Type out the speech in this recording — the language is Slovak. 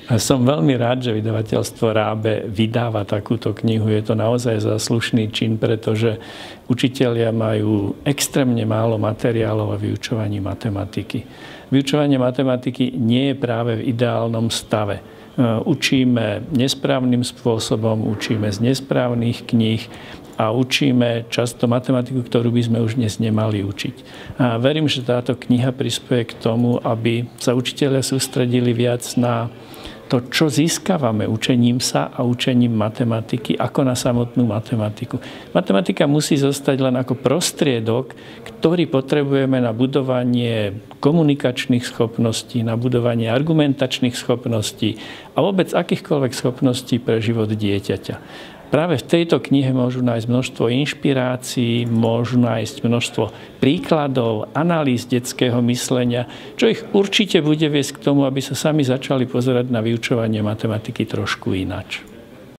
A som veľmi rád, že vydavateľstvo Rábe vydáva takúto knihu. Je to naozaj záslušný čin, pretože učitelia majú extrémne málo materiálov o vyučovaní matematiky. Vyučovanie matematiky nie je práve v ideálnom stave. Učíme nesprávnym spôsobom, učíme z nesprávnych kníh a učíme často matematiku, ktorú by sme už dnes nemali učiť. A verím, že táto kniha prispieje k tomu, aby sa učitelia sústredili viac na to, čo získavame učením sa a učením matematiky, ako na samotnú matematiku. Matematika musí zostať len ako prostriedok, ktorý potrebujeme na budovanie komunikačných schopností, na budovanie argumentačných schopností a vôbec akýchkoľvek schopností pre život dieťaťa. Práve v tejto knihe môžu nájsť množstvo inšpirácií, môžu nájsť množstvo príkladov, analýz detského myslenia, čo ich určite bude viesť k tomu, aby sa sami začali pozerať na vyučovanie matematiky trošku ináč.